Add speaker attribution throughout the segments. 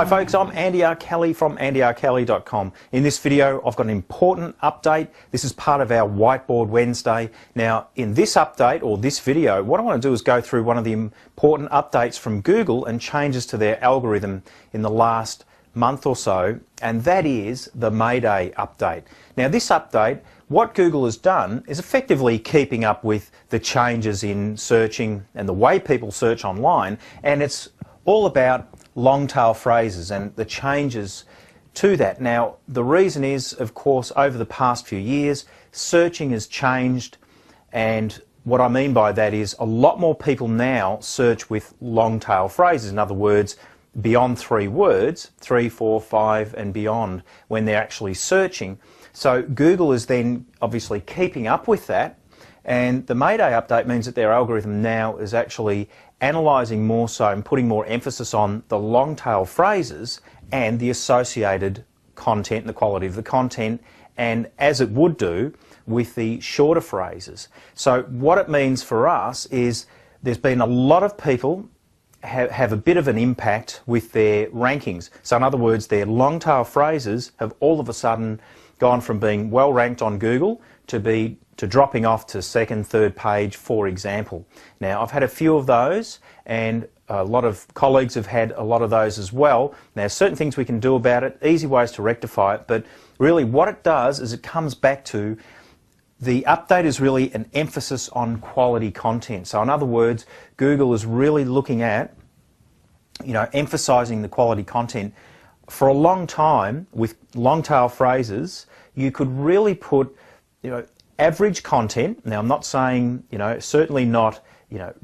Speaker 1: Hi folks, I'm Andy R. Kelly from andyrkelly.com. In this video I've got an important update. This is part of our Whiteboard Wednesday. Now in this update, or this video, what I want to do is go through one of the important updates from Google and changes to their algorithm in the last month or so, and that is the Mayday update. Now this update, what Google has done is effectively keeping up with the changes in searching and the way people search online, and it's all about long-tail phrases and the changes to that. Now the reason is, of course, over the past few years searching has changed, and what I mean by that is a lot more people now search with long-tail phrases. In other words, beyond 3 words, 3, 4, 5 and beyond, when they're actually searching. So Google is then obviously keeping up with that, and the Mayday update means that their algorithm now is actually analysing more so and putting more emphasis on the long tail phrases and the associated content and the quality of the content, and as it would do with the shorter phrases. So what it means for us is there's been a lot of people have a bit of an impact with their rankings. So in other words, their long tail phrases have all of a sudden gone from being well ranked on Google to dropping off to second, third page, for example. Now I've had a few of those, and a lot of colleagues have had a lot of those as well. Now certain things we can do about it, easy ways to rectify it, but really what it does is it comes back to the update is really an emphasis on quality content. So in other words, Google is really looking at, emphasizing the quality content. For a long time, with long tail phrases, you could really put, average content. Now I'm not saying, certainly not,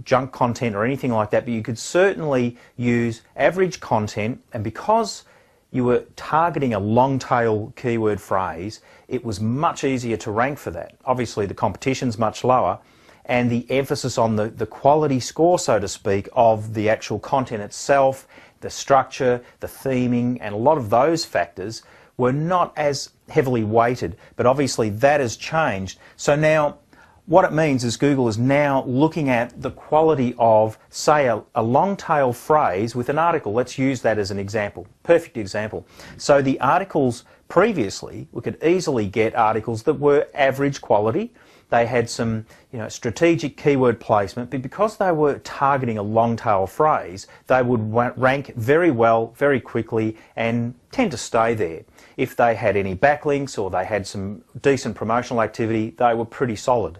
Speaker 1: junk content or anything like that, but you could certainly use average content, and because you were targeting a long tail keyword phrase, it was much easier to rank for that. Obviously the competition's much lower, and the emphasis on the quality score, so to speak, of the actual content itself, the structure, the theming, and a lot of those factors were not as heavily weighted. But obviously that has changed. So now what it means is Google is now looking at the quality of, say, a long tail phrase with an article. Let's use that as an example, perfect example. So the articles previously, we could easily get articles that were average quality. They had some strategic keyword placement, but because they were targeting a long tail phrase, they would rank very well, very quickly, and tend to stay there. If they had any backlinks or they had some decent promotional activity, they were pretty solid.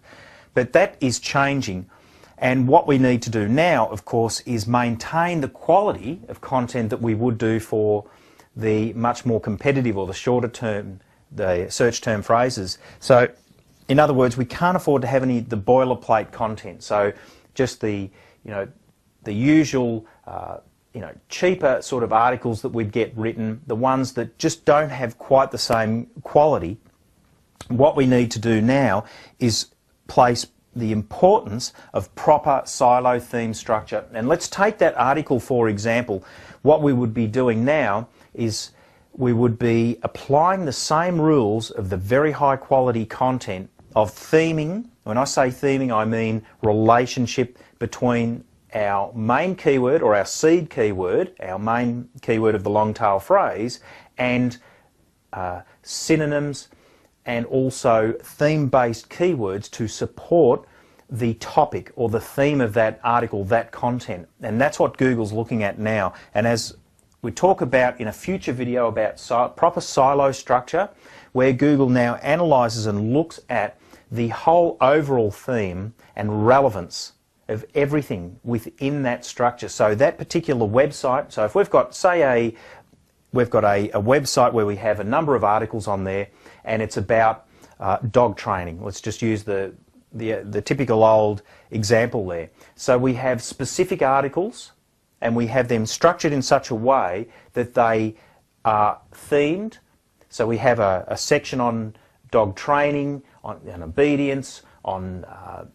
Speaker 1: But that is changing, and what we need to do now, of course, is maintain the quality of content that we would do for the much more competitive or the shorter term, the search term phrases. So in other words, we can't afford to have any of the boilerplate content. So just the usual cheaper sort of articles that we'd get written, the ones that just don't have quite the same quality. What we need to do now is place the importance of proper silo theme structure. And let's take that article for example. What we would be doing now is we would be applying the same rules of the very high quality content of theming. When I say theming, I mean relationship between our main keyword or our seed keyword, our main keyword of the long tail phrase, and synonyms and also theme-based keywords to support the topic or the theme of that article, that content. And that's what Google's looking at now. And as we talk about in a future video about proper silo structure, where Google now analyses and looks at the whole overall theme and relevance of everything within that structure. So that particular website, so if we've got, say, we've got a website where we have a number of articles on there, and it's about dog training. Let's just use the typical old example there. So we have specific articles, and we have them structured in such a way that they are themed. So we have a section on dog training, on obedience, on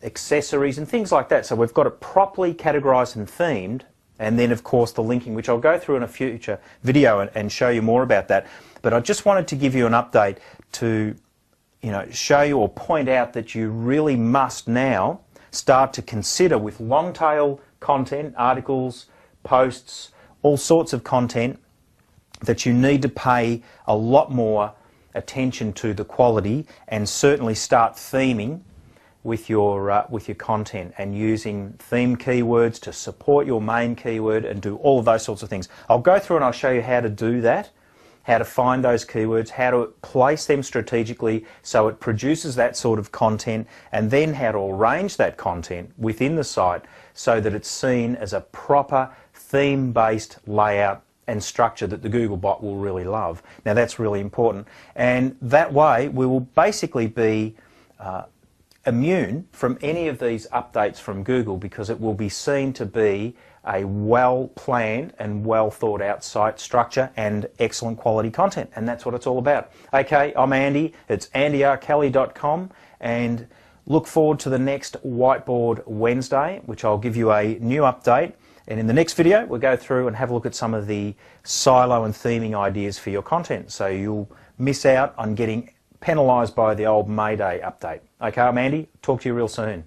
Speaker 1: accessories and things like that. So we've got it properly categorised and themed, and then of course the linking, which I'll go through in a future video and show you more about that. But I just wanted to give you an update to show you or point out that you really must now start to consider with long tail content, articles, posts, all sorts of content, that you need to pay a lot more attention to the quality and certainly start theming with your content and using theme keywords to support your main keyword and do all of those sorts of things. I'll go through and I'll show you how to do that, how to find those keywords, how to place them strategically so it produces that sort of content, and then how to arrange that content within the site so that it's seen as a proper theme-based layout and structure that the Google bot will really love. Now that's really important, and that way we will basically be immune from any of these updates from Google, because it will be seen to be a well-planned and well-thought-out site structure and excellent quality content, and that's what it's all about. Okay, I'm Andy, it's andyrkelly.com, and look forward to the next Whiteboard Wednesday, which I'll give you a new update. And in the next video, we'll go through and have a look at some of the silo and theming ideas for your content, so you'll miss out on getting penalised by the old Mayday update. Okay, I'm Andy. Talk to you real soon.